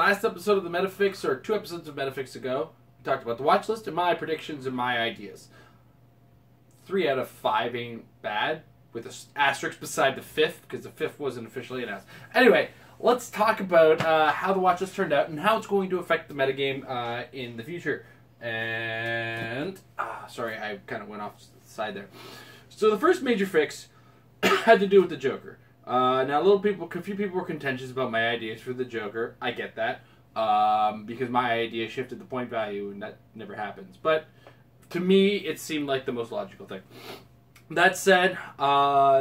last episode of the Metafix, or 2 episodes of Metafix ago, we talked about the watch list and my predictions and my ideas. 3 out of 5 ain't bad, with an asterisk beside the 5th, because the 5th wasn't officially announced. Anyway, let's talk about how the watch list turned out and how it's going to affect the metagame in the future. And, sorry, I kind of went off the side there. So the first major fix had to do with the Joker. Now, a few people were contentious about my ideas for the Joker. I get that, because my idea shifted the point value, and that never happens. But to me, it seemed like the most logical thing. That said,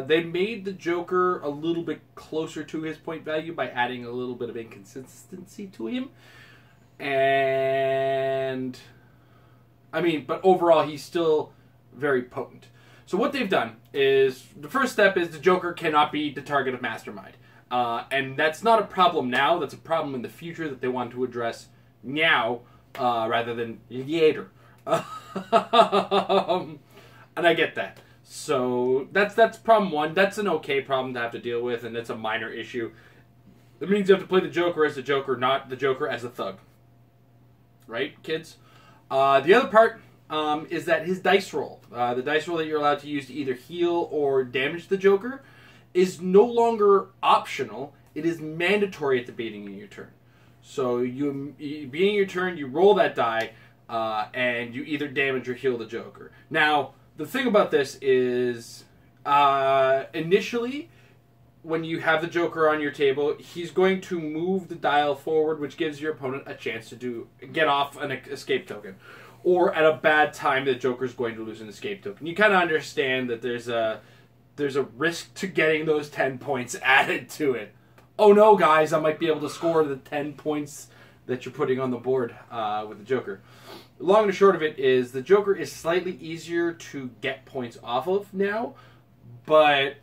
they made the Joker a little bit closer to his point value by adding a little bit of inconsistency to him. And, I mean, but overall, he's still very potent. So what they've done is, the first step is the Joker cannot be the target of Mastermind. And that's not a problem now, that's a problem in the future that they want to address now, rather than later. And I get that. So that's problem 1. That's an okay problem to have to deal with, and it's a minor issue. It means you have to play the Joker as the Joker, not the Joker as a thug. Right, kids? The other part is that his dice roll, the dice roll that you're allowed to use to either heal or damage the Joker, is no longer optional. It is mandatory at the beginning of your turn. So beginning of your turn, you roll that die, and you either damage or heal the Joker. Now, the thing about this is, initially, when you have the Joker on your table, he's going to move the dial forward, which gives your opponent a chance to get off an escape token. Or at a bad time, the Joker's going to lose an escape token. You kind of understand that there's a risk to getting those 10 points added to it. Oh no, guys, I might be able to score the 10 points that you're putting on the board with the Joker. The long and the short of it is the Joker is slightly easier to get points off of now, but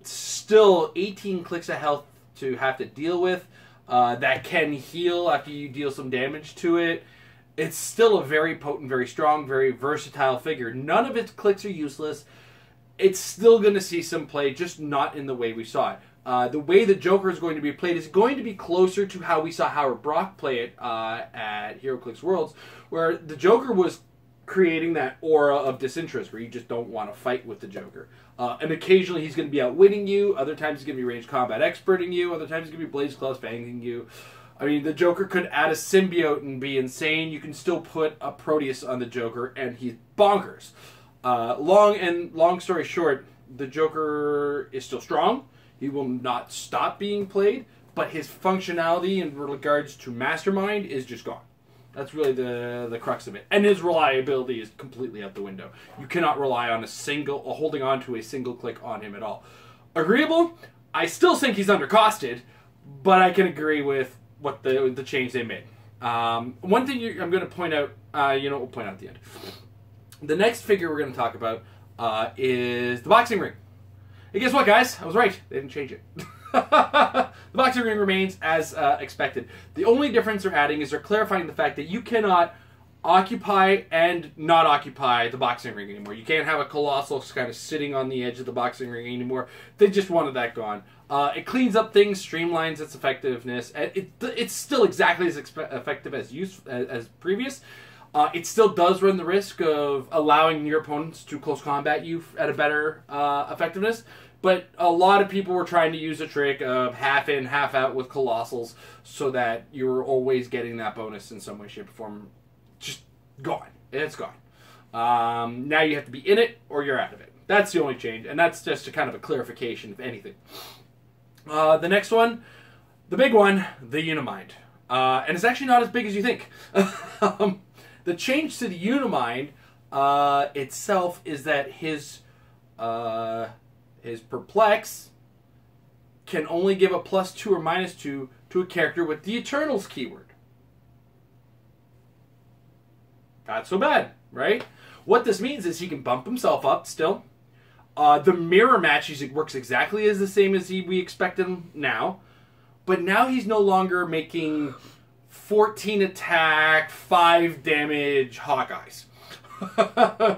still 18 clicks of health to have to deal with. That can heal after you deal some damage to it. It's still a very potent, very strong, very versatile figure. None of its clicks are useless. It's still going to see some play, just not in the way we saw it. The way the Joker is going to be played is going to be closer to how we saw Howard Brock play it at HeroClix Worlds, where the Joker was creating that aura of disinterest, where you just don't want to fight with the Joker. And occasionally he's going to be outwitting you, other times he's going to be ranged combat experting you, other times he's going to be blaze claws banging you. I mean, the Joker could add a symbiote and be insane. You can still put a Proteus on the Joker, and he's bonkers. Long story short, the Joker is still strong. He will not stop being played, but his functionality in regards to Mastermind is just gone. That's really the crux of it. And his reliability is completely out the window. You cannot rely on holding on to a single click on him at all. Agreeable? I still think he's undercosted, but I can agree with what the change they made. One thing I'm going to point out, we'll point out at the end. The next figure we're going to talk about is the boxing ring. Hey, guess what, guys? I was right. They didn't change it. The boxing ring remains as expected. The only difference they're adding is they're clarifying the fact that you cannot occupy and not occupy the boxing ring anymore. You can't have a Colossal kind of sitting on the edge of the boxing ring anymore. They just wanted that gone. It cleans up things, streamlines its effectiveness. It's still exactly as effective as previous. It still does run the risk of allowing your opponents to close combat you at a better effectiveness. But a lot of people were trying to use a trick of half in, half out with Colossals so that you were always getting that bonus in some way, shape, or form. Just gone. It's gone. Now you have to be in it or you're out of it. That's the only change, and that's just a kind of a clarification, if anything. The next one, the big one, the Unimind. And it's actually not as big as you think. The change to the Unimind itself is that his Perplex can only give a +2 or -2 to a character with the Eternals keyword. Not so bad, right? What this means is he can bump himself up still. The mirror match works exactly as the same as we expect him now. But now he's no longer making 14 attack, 5 damage Hawkeyes.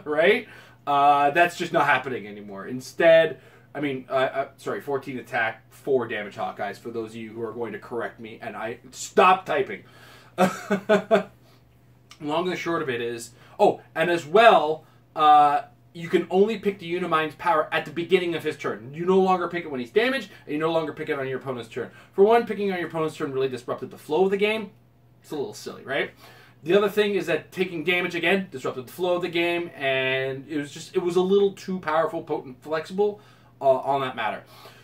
Right? That's just not happening anymore. Instead, I mean, sorry, 14 attack, 4 damage Hawkeyes, for those of you who are going to correct me, and I stop typing. Long and the short of it is, oh, and as well, you can only pick the Unimind's power at the beginning of his turn. You no longer pick it when he's damaged, and you no longer pick it on your opponent's turn. For one, picking on your opponent's turn really disrupted the flow of the game. It's a little silly, right? The other thing is that taking damage, again, disrupted the flow of the game, and it was a little too powerful, potent, flexible on that matter.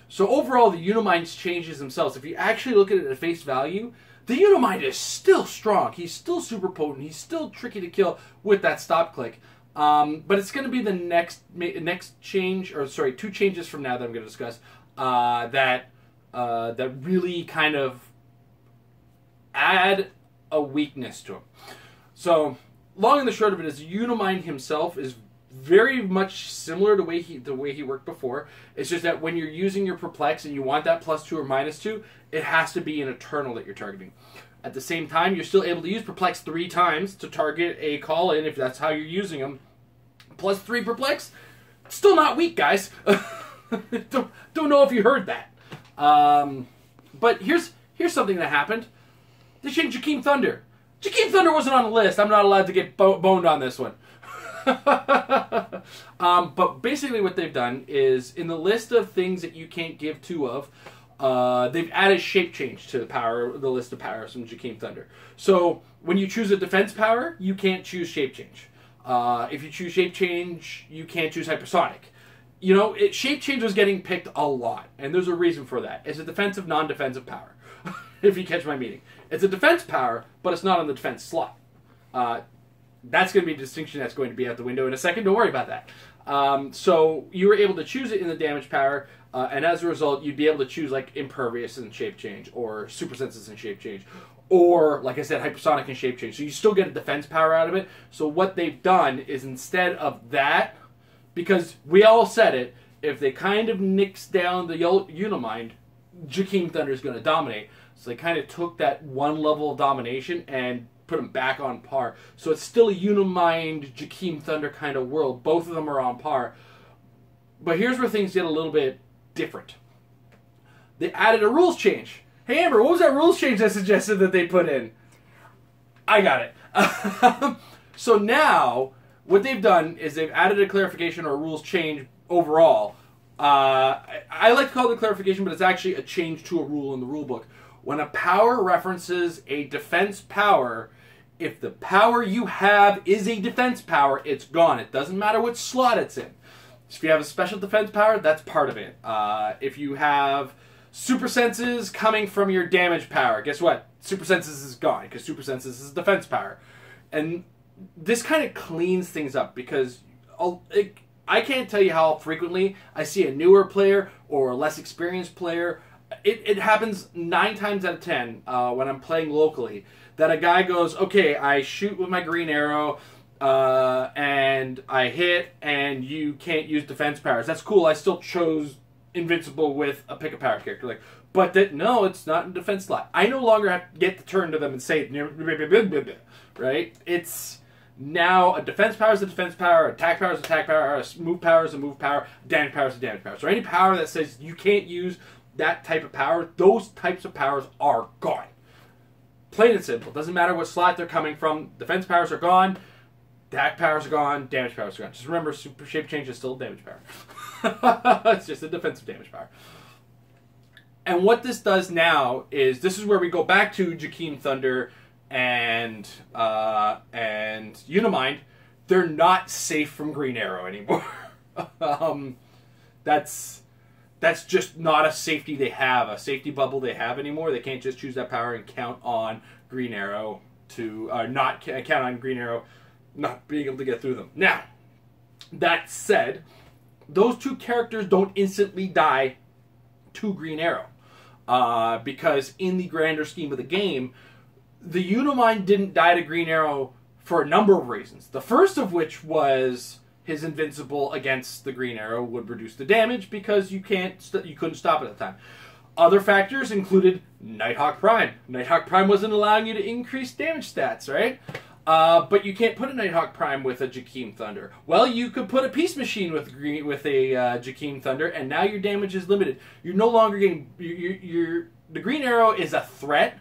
So overall, the Unimind changes themselves. If you actually look at it at face value, the Unimind is still strong. He's still super potent. He's still tricky to kill with that stop click. But it's going to be the next change, or sorry, 2 changes from now that I'm going to discuss that really kind of add a weakness to him. So, long and the short of it is, Unimind himself is very much similar to the way he worked before. It's just that when you're using your Perplex and you want that +2 or -2, it has to be an Eternal that you're targeting. At the same time, you're still able to use Perplex 3 times to target a call-in if that's how you're using them. +3 Perplex, still not weak, guys. don't know if you heard that. But here's something that happened. They changed Jakeem Thunder. Jakeem Thunder wasn't on the list. I'm not allowed to get boned on this one. But basically what they've done is, in the list of things that you can't give 2 of, they've added shape change to the list of powers from Jakeem Thunder. So when you choose a defense power, you can't choose shape change. If you choose shape change, you can't choose hypersonic. You know, shape change was getting picked a lot, and there's a reason for that. It's a defensive, non-defensive power, if you catch my meaning. It's a defense power, but it's not on the defense slot. That's going to be a distinction that's going to be out the window in a second. Don't worry about that. So you were able to choose it in the damage power, and as a result, you'd be able to choose like Impervious and Shape Change, or Super Senses and Shape Change, or, like I said, Hypersonic and Shape Change. So you still get a defense power out of it. So what they've done is, instead of that, because we all said it, if they kind of nix down the Unimind, Jakeem Thunder is going to dominate. So they kind of took that one level of domination and put him back on par. So it's still a Unimind, Jakeem Thunder kind of world. Both of them are on par. But here's where things get a little bit different. They added a rules change. Hey, Amber, what was that rules change I suggested that they put in? I got it. So now, what they've done is they've added a clarification or a rules change overall. I like to call it a clarification, but it's actually a change to a rule in the rule book. When a power references a defense power, if the power you have is a defense power, it's gone. It doesn't matter what slot it's in. So if you have a special defense power, that's part of it. If you have Super Senses coming from your damage power, guess what? Super Senses is gone, because Super Senses is defense power. And this kind of cleans things up, because I can't tell you how frequently I see a newer player or a less experienced player. It happens 9 times out of 10 when I'm playing locally, that a guy goes, okay, I shoot with my green arrow, and I hit, and you can't use defense powers. That's cool. I still chose Invincible with a pick a power character. Like, but no, it's not in defense slot. I no longer have to get to turn to them and say, right? It's now a defense power is a defense power, attack power is attack power, a move power is a move power, damage power is a damage power. So any power that says you can't use that type of power, those types of powers are gone. Plain and simple. Doesn't matter what slot they're coming from. Defense powers are gone. Attack powers are gone. Damage powers are gone. Just remember, Super Shape Change is still a damage power. It's just a defensive damage power. And what this does now is, this is where we go back to Jakeem Thunder and Unimind. They're not safe from Green Arrow anymore. That's just not a safety they have, a safety bubble they have anymore. They can't just choose that power and count on Green Arrow to not count on Green Arrow not being able to get through them. Now, that said, those 2 characters don't instantly die to Green Arrow, because in the grander scheme of the game, the Unimind didn't die to Green Arrow for a number of reasons. The first of which was his Invincible against the Green Arrow would reduce the damage, because you couldn't stop it at the time. Other factors included Nighthawk Prime. Nighthawk Prime wasn't allowing you to increase damage stats, right? But you can't put a Nighthawk Prime with a Jakeem Thunder. Well, you could put a Peace Machine with a Jakeem Thunder, and now your damage is limited. You're no longer getting... the Green Arrow is a threat,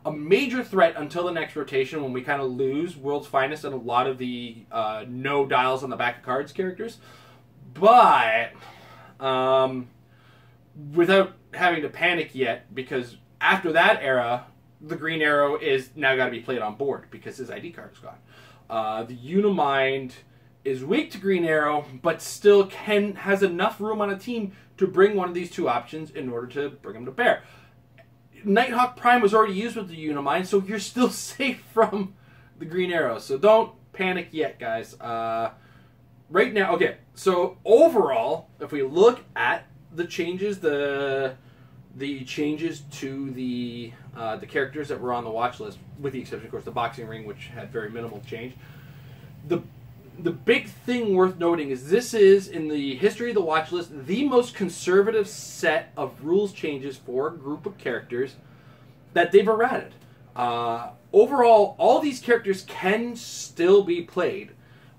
a major threat until the next rotation when we kind of lose World's Finest and a lot of the no dials on the back of cards characters. But without having to panic yet, because after that era... the Green Arrow is now got to be played on board because his ID card is gone. The Unimind is weak to Green Arrow, but still has enough room on a team to bring one of these two options in order to bring them to bear. Nighthawk Prime was already used with the Unimind, so you're still safe from the Green Arrow. So don't panic yet, guys. Right now, okay, so overall, if we look at the changes, the changes to the characters that were on the watch list, with the exception, of course, the boxing ring, which had very minimal change. The big thing worth noting is this is, in the history of the watch list, the most conservative set of rules changes for a group of characters that they've errated. Overall, all these characters can still be played,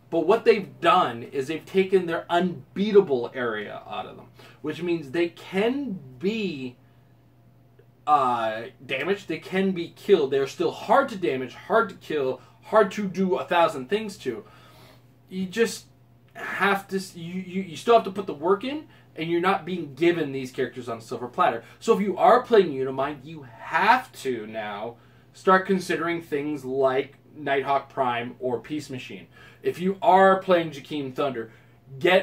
but what they've done is they've taken their unbeatable area out of them, which means they can be damaged, they can be killed. They're still hard to damage, hard to kill, hard to do 1,000 things to. You just have to, you still have to put the work in, and you're not being given these characters on a silver platter. So if you are playing Unimind, you have to now start considering things like Nighthawk Prime or Peace Machine. If you are playing Jakeem Thunder,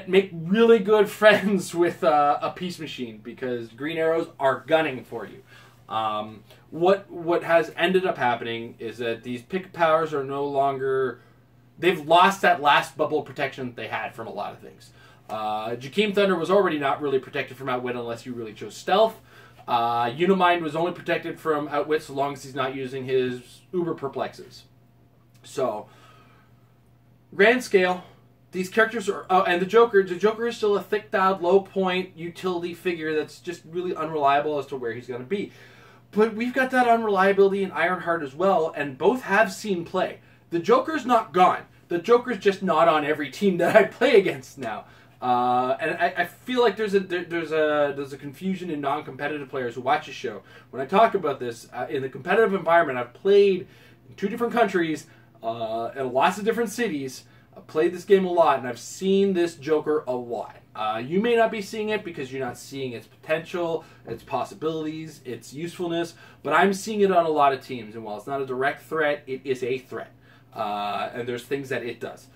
make really good friends with a Peace Machine, because Green Arrows are gunning for you. What has ended up happening is that these pick powers are no longer... They've lost that last bubble of protection that they had from a lot of things. Jakeem Thunder was already not really protected from Outwit unless you really chose Stealth. Unimind was only protected from Outwit so long as he's not using his Uber Perplexes. So, grand scale, these characters are... and the Joker is still a thick-dialed, low-point utility figure that's just really unreliable as to where he's going to be. But we've got that unreliability in Ironheart as well, and both have seen play. The Joker's not gone. The Joker's just not on every team that I play against now. And I feel like there's a confusion in non-competitive players who watch the show. When I talk about this, in the competitive environment, I've played in 2 different countries, in lots of different cities. I've played this game a lot, and I've seen this Joker a lot. You may not be seeing it because you're not seeing its potential, its possibilities, its usefulness, but I'm seeing it on a lot of teams, and while it's not a direct threat, it is a threat. And there's things that it does.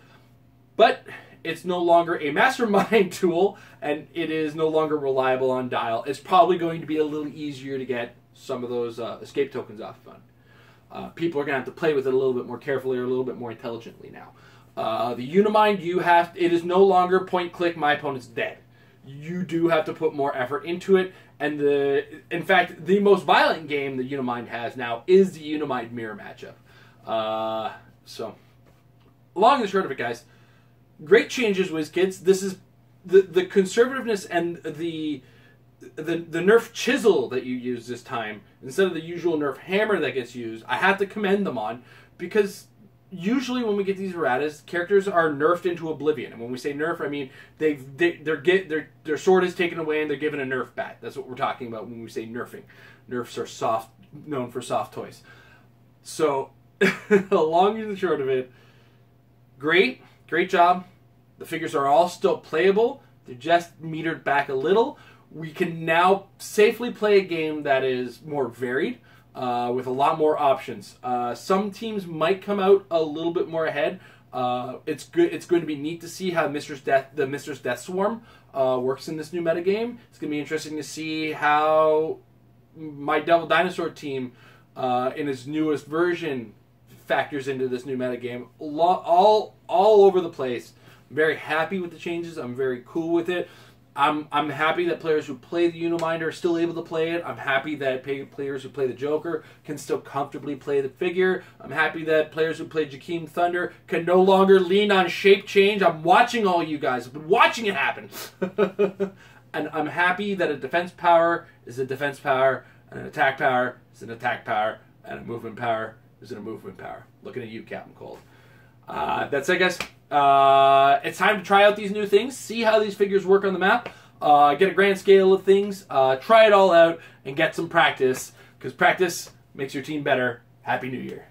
But it's no longer a mastermind tool, and it is no longer reliable on dial. It's probably going to be a little easier to get some of those escape tokens off on. People are going to have to play with it a little bit more carefully or a little bit more intelligently now. The Unimind, it is no longer point click, my opponent's dead. You do have to put more effort into it, and in fact, the most violent game the Unimind has now is the Unimind mirror matchup. So, long and short of it, guys, great changes, WizKids. This is the conservativeness and the Nerf chisel that you use this time, instead of the usual Nerf hammer that gets used. I have to commend them on, because usually when we get these erratas, characters are nerfed into oblivion. And when we say nerf, I mean their sword is taken away and they're given a Nerf bat. That's what we're talking about when we say nerfing. Nerfs are known for soft toys. So, long and the short of it, great job. The figures are all still playable. They're just metered back a little. We can now safely play a game that is more varied, with a lot more options. Some teams might come out a little bit more ahead. It's going to be neat to see how the Mistress Death Swarm works in this new metagame. It's going to be interesting to see how my Devil Dinosaur team, in its newest version, factors into this new metagame. All over the place. I'm very happy with the changes. I'm very cool with it. I'm happy that players who play the Unimind are still able to play it. I'm happy that players who play the Joker can still comfortably play the figure. I'm happy that players who play Jakeem Thunder can no longer lean on shape change. I'm watching all you guys. I've been watching it happen. And I'm happy that a defense power is a defense power, and an attack power is an attack power, and a movement power is a movement power. Looking at you, Captain Cold. That's it, guys. It's time to try out these new things, see how these figures work on the map, get a grand scale of things, try it all out, and get some practice, because practice makes your team better. Happy New Year.